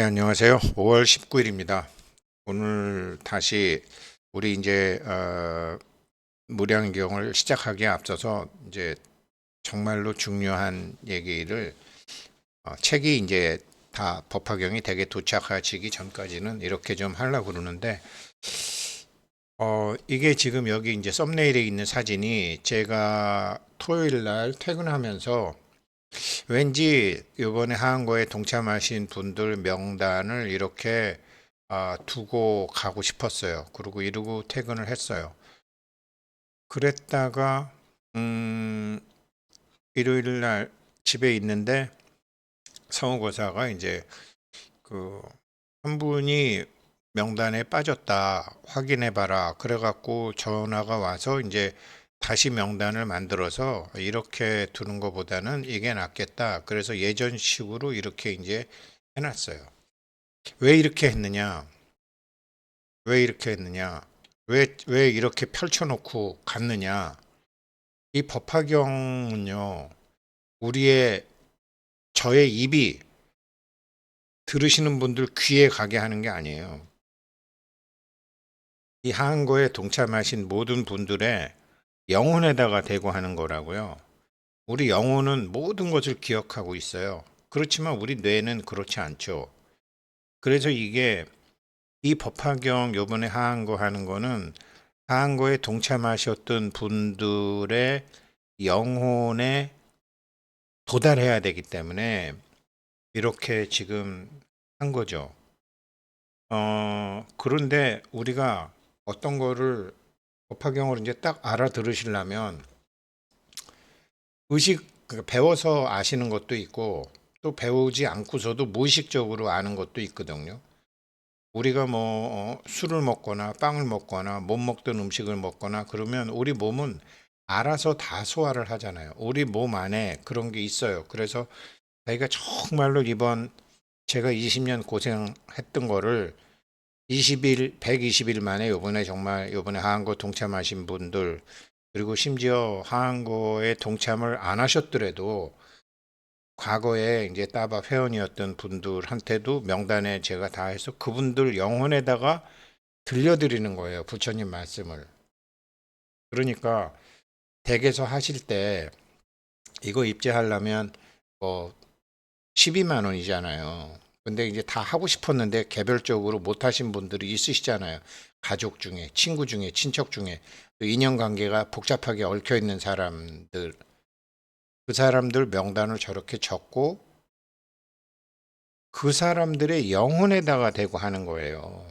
안녕하세요. 5월 19일입니다. 오늘 다시 우리 이제 무량경을 시작하기에 앞서서 이제 정말로 중요한 얘기를 책이 이제 다 법화경이 대개 도착하시기 전까지는 이렇게 좀 하려고 그러는데 이게 지금 여기 이제 썸네일에 있는 사진이 제가 토요일 날 퇴근하면서 왠지 이번에 하한거에 동참하신 분들 명단을 이렇게 두고 가고 싶었어요. 그리고 이러고 퇴근을 했어요. 그랬다가 음, 일요일 날 집에 있는데 성우고사가 이제 그 한 분이 명단에 빠졌다 확인해 봐라 그래갖고 전화가 와서 이제 다시 명단을 만들어서 이렇게 두는 것보다는 이게 낫겠다. 그래서 예전식으로 이렇게 이제 해놨어요. 왜 이렇게 했느냐? 왜 이렇게 했느냐? 왜 이렇게 펼쳐놓고 갔느냐? 이 법화경은요, 우리의 저의 입이 들으시는 분들 귀에 가게 하는 게 아니에요. 이 한거에 동참하신 모든 분들의 영혼에다가 대고 하는 거라고요. 우리 영혼은 모든 것을 기억하고 있어요. 그렇지만 우리 뇌는 그렇지 않죠. 그래서 이게 이 법화경 요번에 하한거 하는 거는 하한거에 동참하셨던 분들의 영혼에 도달해야 되기 때문에 이렇게 지금 한 거죠. 그런데 우리가 어떤 거를 법화경을 이제 딱 알아들으시려면 그러니까 배워서 아시는 것도 있고 또 배우지 않고서도 무의식적으로 아는 것도 있거든요. 우리가 뭐 술을 먹거나 빵을 먹거나 못 먹던 음식을 먹거나 그러면 우리 몸은 알아서 다 소화를 하잖아요. 우리 몸 안에 그런 게 있어요. 그래서 자기가 정말로 이번 제가 20년 고생했던 거를 20일, 120일 만에 요번에 정말 요번에 하한거 동참하신 분들 그리고 심지어 하한거에 동참을 안 하셨더라도 과거에 이제 따박 회원이었던 분들한테도 명단에 제가 다 해서 그분들 영혼에다가 들려드리는 거예요. 부처님 말씀을. 그러니까 댁에서 하실 때 이거 입제하려면 뭐 12만 원이잖아요. 근데 이제 다 하고 싶었는데 개별적으로 못 하신 분들이 있으시잖아요. 가족 중에, 친구 중에, 친척 중에, 또 인연관계가 복잡하게 얽혀 있는 사람들, 그 사람들 명단을 저렇게 적고 그 사람들의 영혼에다가 대고 하는 거예요.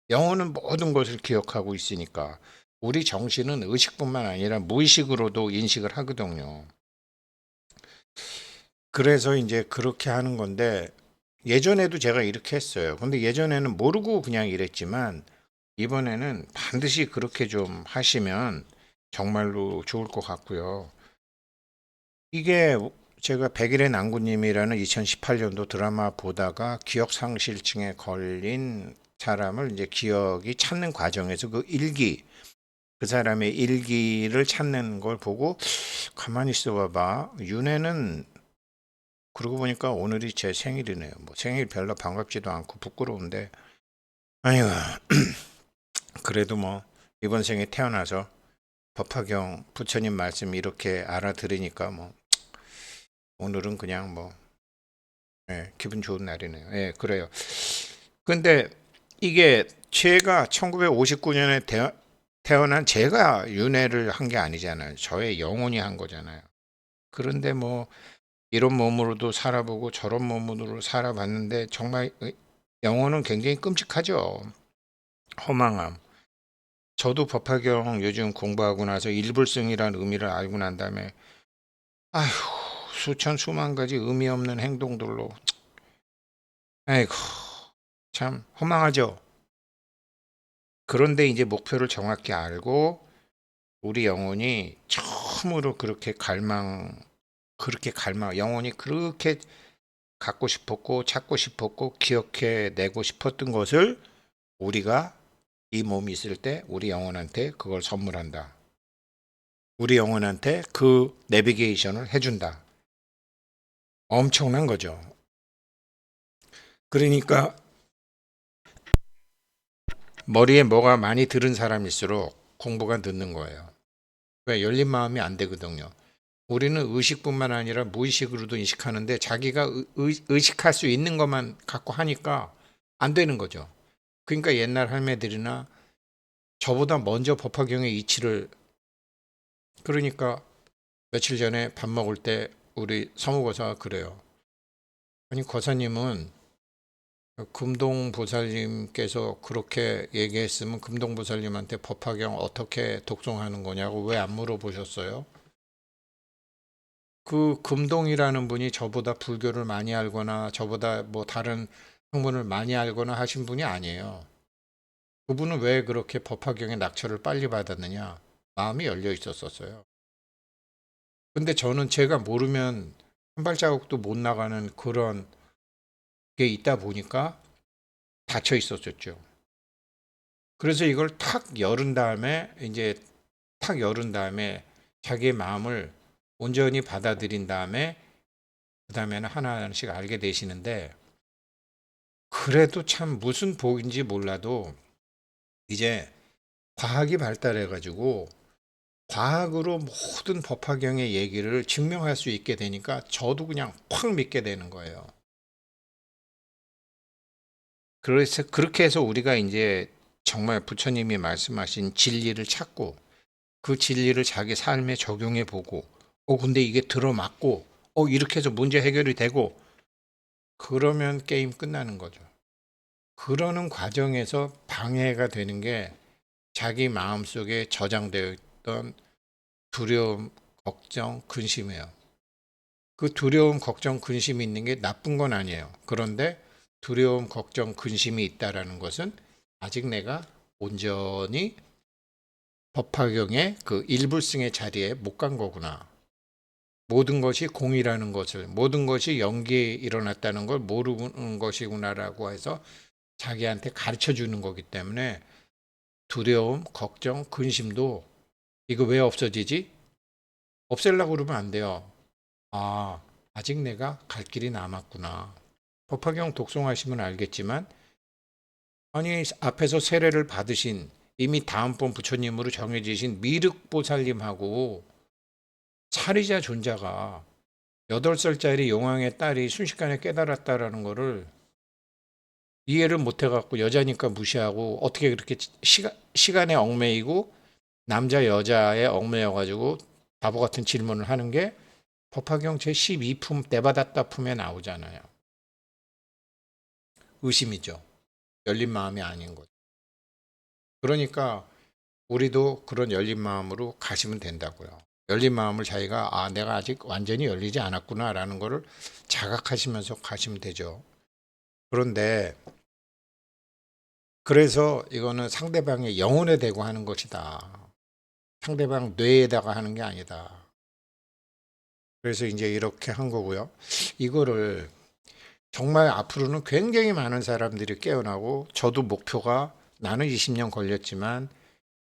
영혼은 모든 것을 기억하고 있으니까 우리 정신은 의식뿐만 아니라 무의식으로도 인식을 하거든요. 그래서 이제 그렇게 하는 건데 예전에도 제가 이렇게 했어요. 근데 예전에는 모르고 그냥 이랬지만 이번에는 반드시 그렇게 좀 하시면 정말로 좋을 것 같고요. 이게 제가 백일의 난구님이라는 2018년도 드라마 보다가 기억상실증에 걸린 사람을 이제 기억이 찾는 과정에서 그 일기, 그 사람의 일기를 찾는 걸 보고 가만히 있어 봐봐. 윤회는 그러고 보니까 오늘이 제 생일이네요. 뭐 생일 별로 반갑지도 않고 부끄러운데 아이고 그래도 뭐 이번 생에 태어나서 법화경 부처님 말씀 이렇게 알아들으니까 뭐 오늘은 그냥 뭐 기분 좋은 날이네요. 예, 그래요. 근데 이게 제가 1959년에 태어난 제가 윤회를 한 게 아니잖아요. 저의 영혼이 한 거잖아요. 그런데 뭐 이런 몸으로도 살아보고 저런 몸으로 살아봤는데 정말 영혼은 굉장히 끔찍하죠. 허망함. 저도 법화경 요즘 공부하고 나서 일불승이라는 의미를 알고 난 다음에 아휴 수천 수만 가지 의미 없는 행동들로 아이고 참 허망하죠. 그런데 이제 목표를 정확히 알고 우리 영혼이 처음으로 그렇게 갈망, 영혼이 그렇게 갖고 싶었고 찾고 싶었고 기억해 내고 싶었던 것을 우리가 이 몸이 있을 때 우리 영혼한테 그걸 선물한다. 우리 영혼한테 그 내비게이션을 해준다. 엄청난 거죠. 그러니까 머리에 뭐가 많이 들은 사람일수록 공부가 늦는 거예요. 왜? 열린 마음이 안 되거든요. 우리는 의식뿐만 아니라 무의식으로도 인식하는데 자기가 의식할 수 있는 것만 갖고 하니까 안 되는 거죠. 그러니까 옛날 할매들이나 저보다 먼저 법화경의 이치를, 그러니까 며칠 전에 밥 먹을 때 우리 서무고사가 그래요. 아니 거사님은 금동보살님께서 그렇게 얘기했으면 금동보살님한테 법화경 어떻게 독송하는 거냐고 왜 안 물어보셨어요? 그 금동이라는 분이 저보다 불교를 많이 알거나 저보다 뭐 다른 학문을 많이 알거나 하신 분이 아니에요. 그분은 왜 그렇게 법화경의 낙처를 빨리 받았느냐? 마음이 열려 있었었어요. 근데 저는 제가 모르면 한 발자국도 못 나가는 그런 게 있다 보니까 닫혀 있었었죠. 그래서 이걸 탁 열은 다음에 이제 탁 열은 다음에 자기의 마음을 온전히 받아들인 다음에 그 다음에는 하나하나씩 알게 되시는데, 그래도 참 무슨 복인지 몰라도 이제 과학이 발달해 가지고 과학으로 모든 법화경의 얘기를 증명할 수 있게 되니까 저도 그냥 확 믿게 되는 거예요. 그래서 그렇게 해서 우리가 이제 정말 부처님이 말씀하신 진리를 찾고 그 진리를 자기 삶에 적용해 보고 근데 이게 들어맞고 이렇게 해서 문제 해결이 되고 그러면 게임 끝나는 거죠. 그러는 과정에서 방해가 되는 게 자기 마음속에 저장되어 있던 두려움, 걱정, 근심이에요. 그 두려움, 걱정, 근심이 있는 게 나쁜 건 아니에요. 그런데 두려움, 걱정, 근심이 있다라는 것은 아직 내가 온전히 법화경의 그 일불승의 자리에 못 간 거구나. 모든 것이 공이라는 것을, 모든 것이 연기에 일어났다는 걸 모르는 것이구나라고 해서 자기한테 가르쳐 주는 거기 때문에 두려움, 걱정, 근심도 이거 왜 없어지지? 없애려고 그러면 안 돼요. 아, 아직 내가 갈 길이 남았구나. 법화경 독송하시면 알겠지만, 아니, 앞에서 세례를 받으신 이미 다음번 부처님으로 정해지신 미륵보살님하고 사리자 존자가 8살짜리 용왕의 딸이 순식간에 깨달았다라는 거를 이해를 못 해갖고 여자니까 무시하고 어떻게 그렇게 시간에 얽매이고 남자 여자에 얽매여가지고 바보 같은 질문을 하는 게 법화경 제12품 내받았다 품에 나오잖아요. 의심이죠. 열린 마음이 아닌 거죠. 그러니까 우리도 그런 열린 마음으로 가시면 된다고요. 열린 마음을 자기가 내가 아직 완전히 열리지 않았구나라는 거를 자각하시면서 가시면 되죠. 그런데 그래서 이거는 상대방의 영혼에 대고 하는 것이다. 상대방 뇌에다가 하는 게 아니다. 그래서 이제 이렇게 한 거고요. 이거를 정말 앞으로는 굉장히 많은 사람들이 깨어나고 저도 목표가 나는 20년 걸렸지만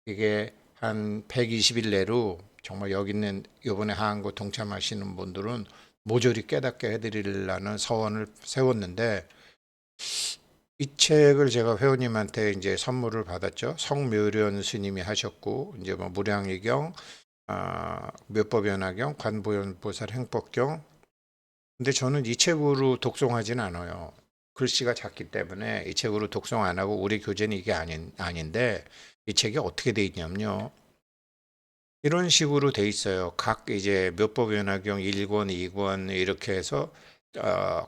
이게 한 120일 내로 정말 여기 있는 이번에 하한거 동참하시는 분들은 모조리 깨닫게 해드리려는 서원을 세웠는데 이 책을 제가 회원님한테 이제 선물을 받았죠. 성묘련 스님이 하셨고 이제 뭐 무량의경, 묘법연화경, 관보연보살 행법경. 근데 저는 이 책으로 독송하진 않아요. 글씨가 작기 때문에 이 책으로 독송 안 하고 우리 교재는 이게 아닌데 이 책이 어떻게 돼 있냐면요. 이런 식으로 돼 있어요. 각 이제 묘법연화경 1권, 2권 이렇게 해서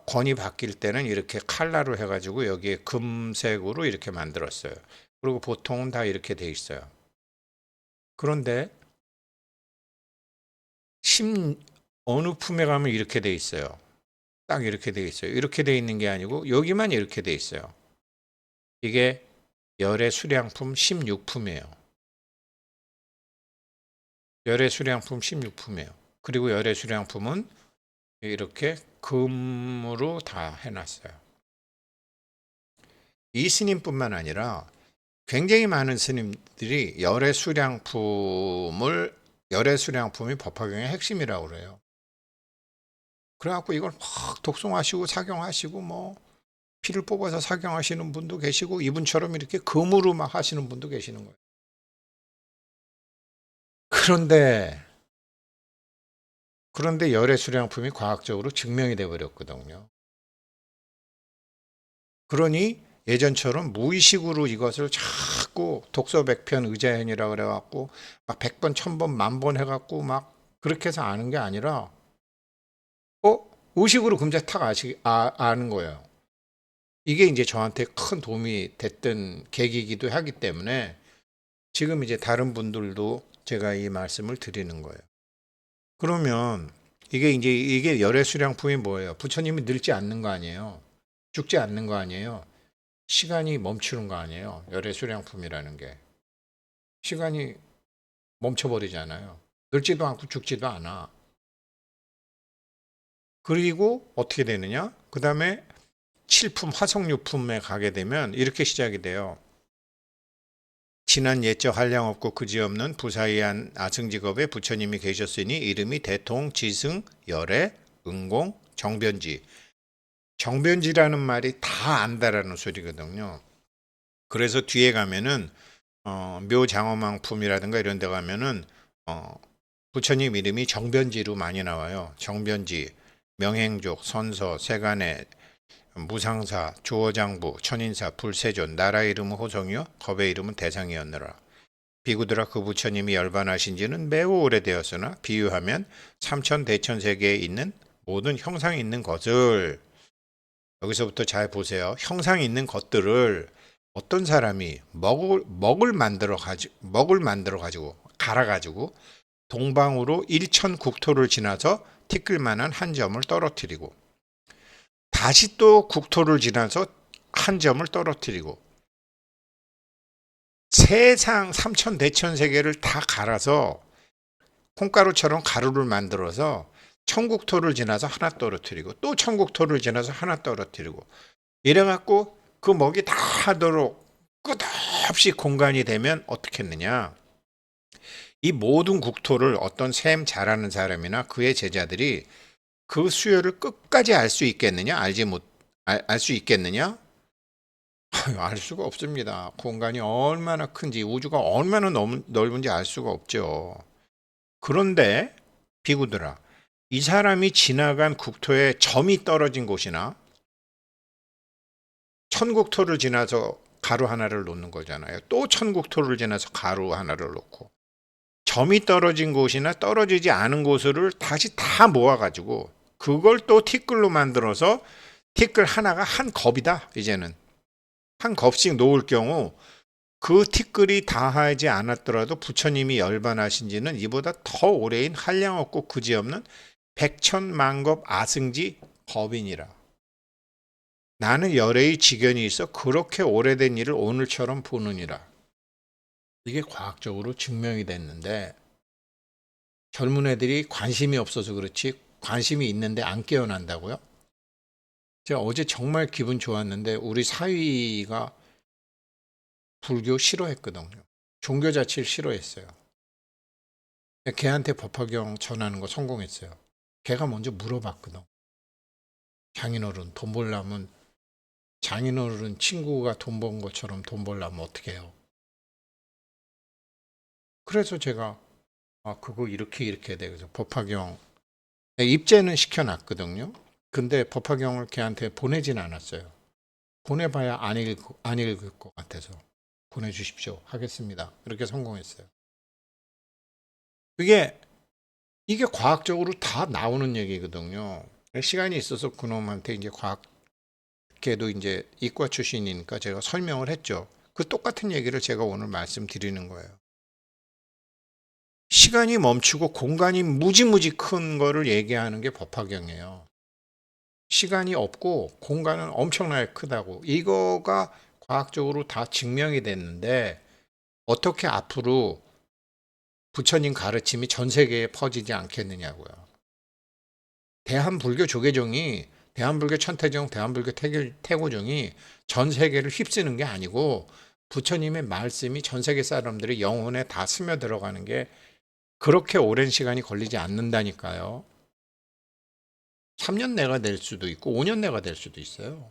권이 바뀔 때는 이렇게 칼라로 해가지고 여기에 금색으로 이렇게 만들었어요. 그리고 보통은 다 이렇게 돼 있어요. 그런데 어느 품에 가면 이렇게 돼 있어요. 딱 이렇게 돼 있어요. 이렇게 돼 있는 게 아니고 여기만 이렇게 돼 있어요. 이게 열의 수량품 16품이에요. 열의 수량품 16품이에요. 그리고 열의 수량품은 이렇게 금으로 다 해놨어요. 이 스님뿐만 아니라 굉장히 많은 스님들이 열의 수량품이 법화경의 핵심이라고 그래요. 그래갖고 이걸 막 독송하시고 착용하시고 뭐 피를 뽑아서 사경하시는 분도 계시고 이분처럼 이렇게 금으로 막 하시는 분도 계시는 거예요. 그런데 열의 수량품이 과학적으로 증명이 돼 버렸거든요. 그러니 예전처럼 무의식으로 이것을 자꾸 독서백편 의자현이라 그래 갖고 막 100번, 1000번, 10,000번 해 갖고 막 그렇게 해서 아는 게 아니라 의식으로 금세 탁 아는 거예요. 이게 이제 저한테 큰 도움이 됐던 계기이기도 하기 때문에 지금 이제 다른 분들도 제가 이 말씀을 드리는 거예요. 그러면 이게 열의 수량품이 뭐예요? 부처님이 늙지 않는 거 아니에요? 죽지 않는 거 아니에요? 시간이 멈추는 거 아니에요? 열의 수량품이라는 게. 시간이 멈춰버리잖아요. 늙지도 않고 죽지도 않아. 그리고 어떻게 되느냐? 그 다음에 칠품, 화성유품에 가게 되면 이렇게 시작이 돼요. 지난 예적 한량없고 그지없는 부사이한 아승직업에 부처님이 계셨으니 이름이 대통, 지승, 열애, 응공, 정변지. 정변지라는 말이 다 안다라는 소리거든요. 그래서 뒤에 가면은 묘장엄왕품이라든가 이런 데 가면은 부처님 이름이 정변지로 많이 나와요. 정변지, 명행족, 선서, 세간의, 무상사, 조어장부, 천인사, 불세존, 나라 이름은 호성이요 겁의 이름은 대상이었느라. 비구들아 그 부처님이 열반하신 지는 매우 오래되었으나 비유하면 삼천대천세계에 있는 모든 형상이 있는 것을, 여기서부터 잘 보세요. 형상이 있는 것들을 어떤 사람이 먹을 만들어 가지고 갈아 가지고 동방으로 일천 국토를 지나서 티끌만한 한 점을 떨어뜨리고 다시 또 국토를 지나서 한 점을 떨어뜨리고 세상 삼천 대천 세계를 다 갈아서 콩가루처럼 가루를 만들어서 천국토를 지나서 하나 떨어뜨리고 또 천국토를 지나서 하나 떨어뜨리고 이래갖고 그 먹이 다 하도록 끝없이 공간이 되면 어떻게 했느냐. 이 모든 국토를 어떤 셈 잘하는 사람이나 그의 제자들이 그 수요를 끝까지 알 수 있겠느냐? 알 수 있겠느냐? 알 수가 없습니다. 공간이 얼마나 큰지, 우주가 얼마나 넓은지 알 수가 없죠. 그런데 비구들아, 이 사람이 지나간 국토에 점이 떨어진 곳이나 천국토를 지나서 가루 하나를 놓는 거잖아요. 또 천국토를 지나서 가루 하나를 놓고 점이 떨어진 곳이나 떨어지지 않은 곳을 다시 다 모아가지고 그걸 또 티끌로 만들어서 티끌 하나가 한 겁이다. 이제는 한 겁씩 놓을 경우 그 티끌이 다하지 않았더라도 부처님이 열반하신 지는 이보다 더 오래인 한량없고 그지없는 백천만겁 아승지 법이니라. 나는 열애의 지견이 있어 그렇게 오래된 일을 오늘처럼 보느니라. 이게 과학적으로 증명이 됐는데 젊은 애들이 관심이 없어서 그렇지 관심이 있는데 안 깨어난다고요? 제가 어제 정말 기분 좋았는데 우리 사위가 불교 싫어했거든요. 종교 자체를 싫어했어요. 걔한테 법화경 전하는 거 성공했어요. 걔가 먼저 물어봤거든. 장인어른 돈 벌려면 장인어른 친구가 돈 번 것처럼 돈 벌려면 어떻게 해요? 그래서 제가 그거 이렇게 돼. 그래서 법화경 입제는 시켜놨거든요. 근데 법화경을 걔한테 보내진 않았어요. 보내봐야 안 읽을 것 같아서 보내주십시오. 하겠습니다. 이렇게 성공했어요. 이게 과학적으로 다 나오는 얘기거든요. 시간이 있어서 그놈한테 이제 과학계도 이제 이과 출신이니까 제가 설명을 했죠. 그 똑같은 얘기를 제가 오늘 말씀드리는 거예요. 시간이 멈추고 공간이 무지무지 큰 거를 얘기하는 게 법화경이에요. 시간이 없고 공간은 엄청나게 크다고. 이거가 과학적으로 다 증명이 됐는데 어떻게 앞으로 부처님 가르침이 전 세계에 퍼지지 않겠느냐고요. 대한불교 조계종이 대한불교 천태종, 대한불교 태고종이 전 세계를 휩쓰는 게 아니고 부처님의 말씀이 전 세계 사람들의 영혼에 다 스며들어가는 게 그렇게 오랜 시간이 걸리지 않는다니까요. 3년 내가 될 수도 있고 5년 내가 될 수도 있어요.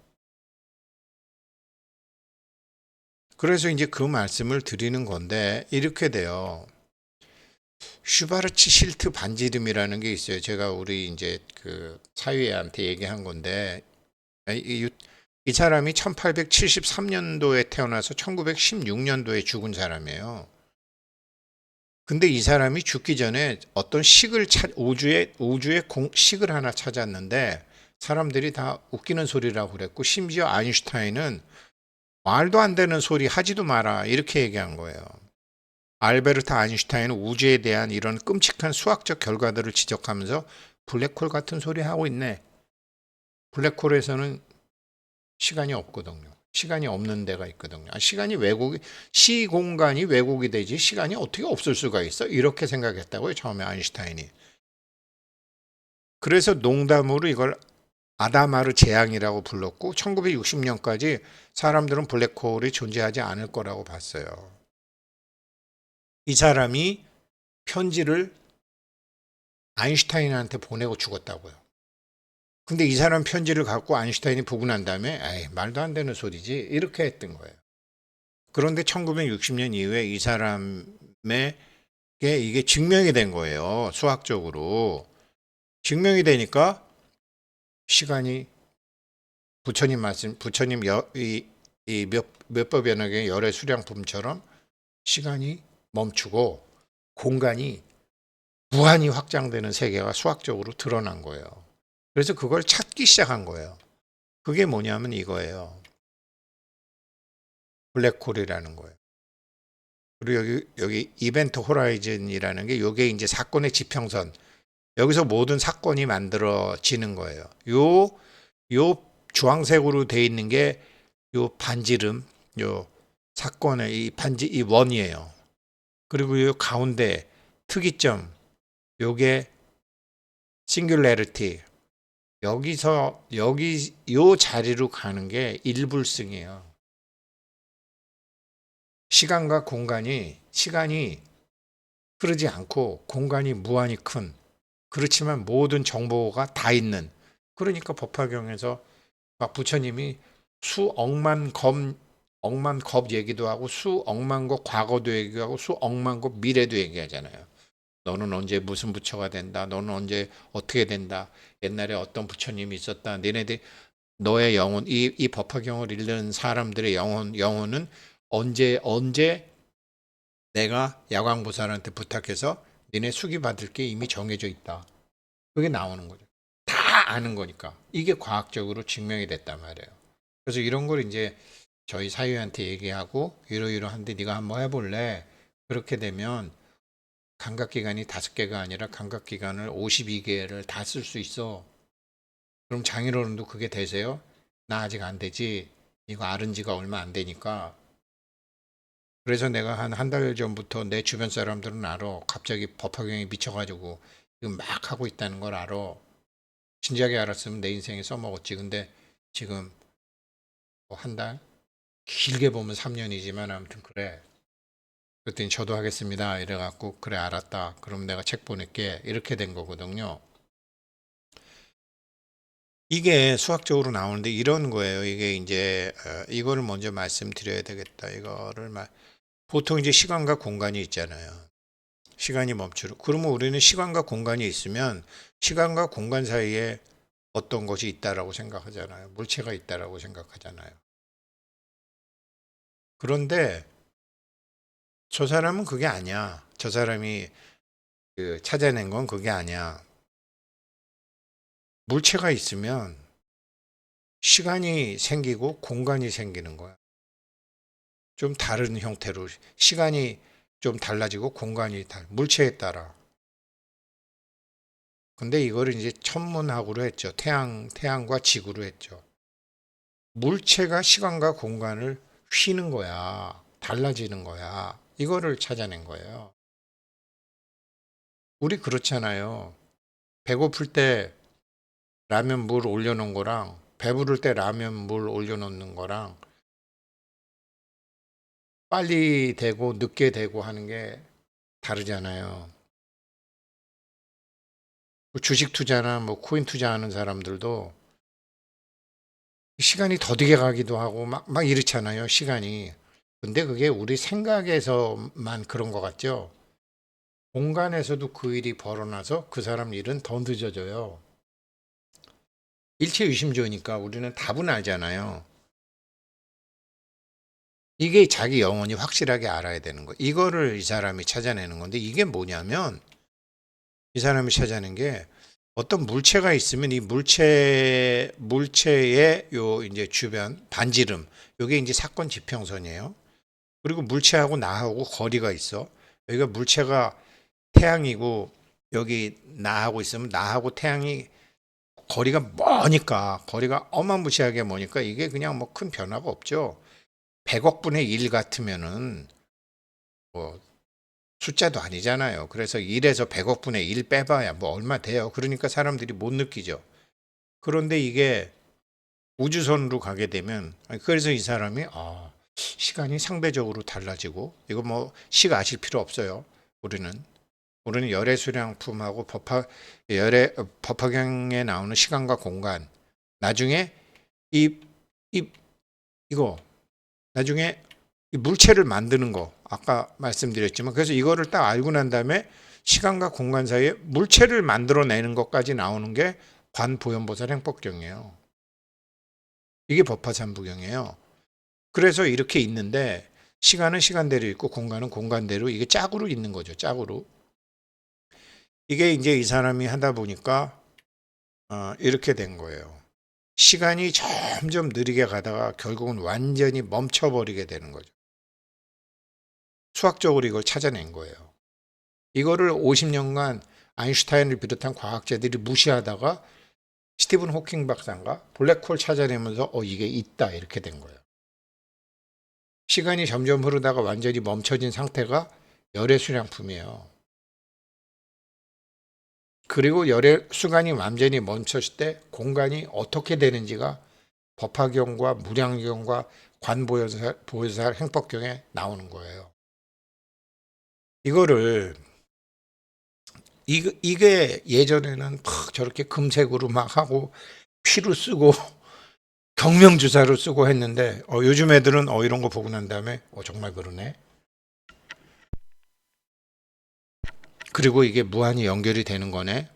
그래서 이제 그 말씀을 드리는 건데 이렇게 돼요. 슈바르츠 실트 반지름이라는 게 있어요. 제가 우리 이제 그 사위한테 얘기한 건데 이 사람이 1873년도에 태어나서 1916년도에 죽은 사람이에요. 근데 이 사람이 죽기 전에 어떤 우주에 식을 하나 찾았는데 사람들이 다 웃기는 소리라고 그랬고 심지어 아인슈타인은 말도 안 되는 소리 하지도 마라 이렇게 얘기한 거예요. 알베르트 아인슈타인은 우주에 대한 이런 끔찍한 수학적 결과들을 지적하면서 블랙홀 같은 소리 하고 있네. 블랙홀에서는 시간이 없거든요. 시간이 없는 데가 있거든요. 시공간이 왜곡이 되지 시간이 어떻게 없을 수가 있어? 이렇게 생각했다고요. 처음에 아인슈타인이. 그래서 농담으로 이걸 아다마르 재앙이라고 불렀고 1960년까지 사람들은 블랙홀이 존재하지 않을 거라고 봤어요. 이 사람이 편지를 아인슈타인한테 보내고 죽었다고요. 근데 이 사람 편지를 갖고 아인슈타인이 보고 난 다음에 에이, 말도 안 되는 소리지 이렇게 했던 거예요. 그런데 1960년 이후에 이 사람에게 이게 증명이 된 거예요. 수학적으로. 증명이 되니까 시간이 부처님 몇법 연학의 열의 수량품처럼 시간이 멈추고 공간이 무한히 확장되는 세계가 수학적으로 드러난 거예요. 그래서 그걸 찾기 시작한 거예요. 그게 뭐냐면 이거예요. 블랙홀이라는 거예요. 그리고 여기 이벤트 호라이즌이라는 게 요게 이제 사건의 지평선. 여기서 모든 사건이 만들어지는 거예요. 요 주황색으로 돼 있는 게 요 반지름, 요 사건의 이 원이에요. 그리고 요 가운데 특이점, 요게 싱귤레리티. 요 자리로 가는 게 일불승이에요. 시간이 흐르지 않고 공간이 무한히 큰, 그렇지만 모든 정보가 다 있는, 그러니까 법화경에서 막 부처님이 억만 겁 얘기도 하고 수억만 것 과거도 얘기하고 수억만 것 미래도 얘기하잖아요. 너는 언제 무슨 부처가 된다. 너는 언제 어떻게 된다. 옛날에 어떤 부처님이 있었다. 너의 영혼, 이 법화경을 읽는 사람들의 영혼은 언제 내가 야광보살한테 부탁해서 니네 수기 받을 게 이미 정해져 있다. 그게 나오는 거죠. 다 아는 거니까. 이게 과학적으로 증명이 됐단 말이에요. 그래서 이런 걸 이제 저희 사유한테 얘기하고 이러이러한데 네가 한번 해볼래? 그렇게 되면 감각기관이 5개가 아니라 감각기관을 52개를 다 쓸 수 있어. 그럼 장인어른도 그게 되세요? 나 아직 안 되지. 이거 앓은 지가 얼마 안 되니까. 그래서 내가 한 달 전부터 내 주변 사람들은 알아. 갑자기 법화경에 미쳐가지고 지금 막 하고 있다는 걸 알아. 진작에 알았으면 내 인생에 써먹었지. 근데 지금 한 달? 길게 보면 3년이지만 아무튼 그래. 그랬더니 저도 하겠습니다. 이래갖고 그래 알았다. 그럼 내가 책 보낼게. 이렇게 된 거거든요. 이게 수학적으로 나오는데 이런 거예요. 이게 이제 이거를 먼저 말씀드려야 되겠다. 보통 이제 시간과 공간이 있잖아요. 시간이 멈추고 그러면 우리는 시간과 공간이 있으면 시간과 공간 사이에 어떤 것이 있다라고 생각하잖아요. 물체가 있다라고 생각하잖아요. 그런데 저 사람은 그게 아니야. 저 사람이 찾아낸 건 그게 아니야. 물체가 있으면 시간이 생기고 공간이 생기는 거야. 좀 다른 형태로 시간이 좀 달라지고 물체에 따라. 근데 이거를 이제 천문학으로 했죠. 태양과 지구로 했죠. 물체가 시간과 공간을 휘는 거야. 달라지는 거야. 이거를 찾아낸 거예요. 우리 그렇잖아요. 배고플 때 라면 물 올려놓은 거랑 배부를 때 라면 물 올려놓는 거랑 빨리 되고 늦게 되고 하는 게 다르잖아요. 주식 투자나 코인 투자하는 사람들도 시간이 더디게 가기도 하고 막 이렇잖아요. 시간이. 근데 그게 우리 생각에서만 그런 것 같죠. 공간에서도 그 일이 벌어나서 그 사람 일은 더 늦어져요. 일체유심조니까 우리는 답은 알잖아요. 이게 자기 영혼이 확실하게 알아야 되는 거예요. 이거를 이 사람이 찾아내는 건데 이게 뭐냐면 이 사람이 찾아낸 게 어떤 물체가 있으면 이 물체의 요 이제 주변 반지름 요게 이제 사건 지평선이에요. 그리고 물체하고 나하고 거리가 있어. 여기가 물체가 태양이고 여기 나하고 있으면 나하고 태양이 거리가 머니까 거리가 어마무시하게 머니까 이게 그냥 뭐 큰 변화가 없죠. 100억 분의 1 같으면은 뭐 숫자도 아니잖아요. 그래서 1에서 100억 분의 1 빼봐야 뭐 얼마 돼요. 그러니까 사람들이 못 느끼죠. 그런데 이게 우주선으로 가게 되면 그래서 이 사람이 시간이 상대적으로 달라지고 이거 뭐 식 아실 필요 없어요. 우리는 열의 수량품하고 법화경에 나오는 시간과 공간 나중에 이, 이 이거 나중에 이 물체를 만드는 거 아까 말씀드렸지만 그래서 이거를 딱 알고 난 다음에 시간과 공간 사이에 물체를 만들어내는 것까지 나오는 게 관보현보살 행법경이에요. 이게 법화삼부경이에요. 그래서 이렇게 있는데 시간은 시간대로 있고 공간은 공간대로 이게 짝으로 있는 거죠. 짝으로. 이게 이제 이 사람이 하다 보니까 이렇게 된 거예요. 시간이 점점 느리게 가다가 결국은 완전히 멈춰버리게 되는 거죠. 수학적으로 이걸 찾아낸 거예요. 이거를 50년간 아인슈타인을 비롯한 과학자들이 무시하다가 스티븐 호킹 박사인가 블랙홀 찾아내면서 이게 있다 이렇게 된 거예요. 시간이 점점 흐르다가 완전히 멈춰진 상태가 열의 수량품이에요. 그리고 열의 수간이 완전히 멈췄을 때 공간이 어떻게 되는지가 법화경과 무량경과 관보살보살 행법경에 나오는 거예요. 이거를 이게 예전에는 막 저렇게 금색으로 막 하고 피로 쓰고 경명주사로 쓰고 했는데 요즘 애들은 이런 거 보고 난 다음에 정말 그러네. 그리고 이게 무한히 연결이 되는 거네.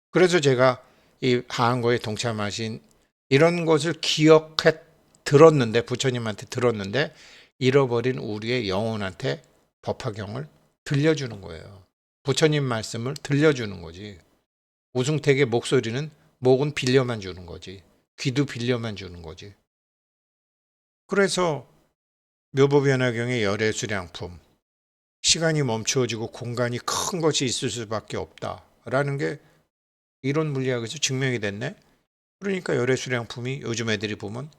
그래서 제가 이 하한거에 동참하신 이런 것을 기억해 들었는데 부처님한테 들었는데 잃어버린 우리의 영혼한테 법화경을 들려주는 거예요. 부처님 말씀을 들려주는 거지. 우승택의 목소리는 목은 빌려만 주는 거지. 귀도 빌려만 주는 거지. 그래서 묘보변화경의 열애수량품 시간이 멈추어지고 공간이 큰 것이 있을 수밖에 없다라는 게 이론 물리학에서 증명이 됐네. 그러니까 열애수량품이 요즘 애들이 보면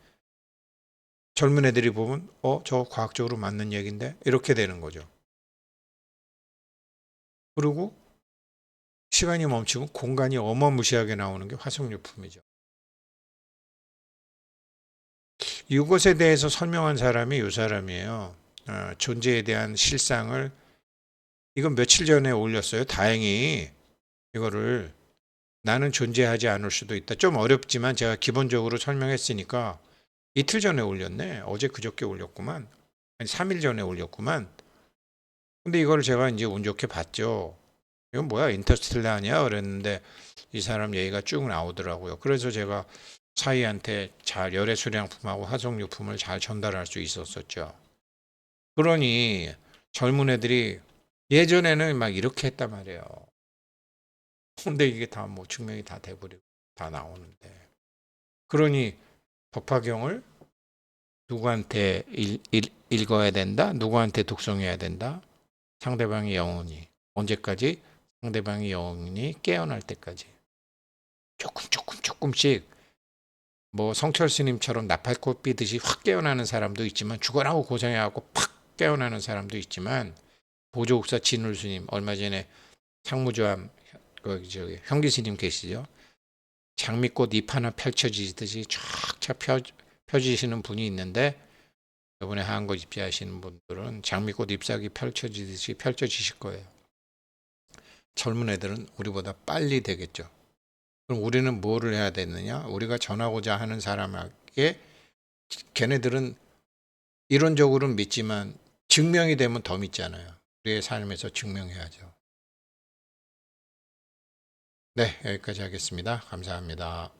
젊은 애들이 보면 저 과학적으로 맞는 얘기인데 이렇게 되는 거죠. 그리고 시간이 멈추면 공간이 어마무시하게 나오는 게 화석유품이죠. 이것에 대해서 설명한 사람이 이 사람이에요. 존재에 대한 실상을 이건 며칠 전에 올렸어요. 다행히 이거를 나는 존재하지 않을 수도 있다. 좀 어렵지만 제가 기본적으로 설명했으니까 이틀 전에 올렸네. 어제 그저께 올렸구만. 아니 3일 전에 올렸구만. 근데 이거를 제가 이제 운 좋게 봤죠. 이건 뭐야 인터스텔라 아니야? 그랬는데 이 사람 얘기가 쭉 나오더라고요. 그래서 제가 사이한테 잘 열애수량품하고 화석유품을 잘 전달할 수 있었었죠. 그러니 젊은 애들이 예전에는 막 이렇게 했단 말이에요. 근데 이게 다 뭐 증명이 다 돼버리고 다 나오는데. 그러니 법화경을 누구한테 읽어야 된다? 누구한테 독송해야 된다? 상대방의 영혼이. 언제까지? 상대방의 영혼이 깨어날 때까지. 조금씩 뭐 성철 스님처럼 나팔꽃 피듯이 확 깨어나는 사람도 있지만 죽어라고 고생해갖고 팍 깨어나는 사람도 있지만 보조국사 진울 스님 얼마 전에 상무조암 형기 스님 계시죠? 장미꽃 잎 하나 펼쳐지듯이 쫙쫙 펴지시는 분이 있는데 이번에 한거 입지하시는 분들은 장미꽃 잎사귀 펼쳐지듯이 펼쳐지실 거예요. 젊은 애들은 우리보다 빨리 되겠죠. 그럼 우리는 뭐를 해야 되느냐? 우리가 전하고자 하는 사람에게 걔네들은 이론적으로는 믿지만 증명이 되면 더 믿잖아요. 우리의 삶에서 증명해야죠. 네, 여기까지 하겠습니다. 감사합니다.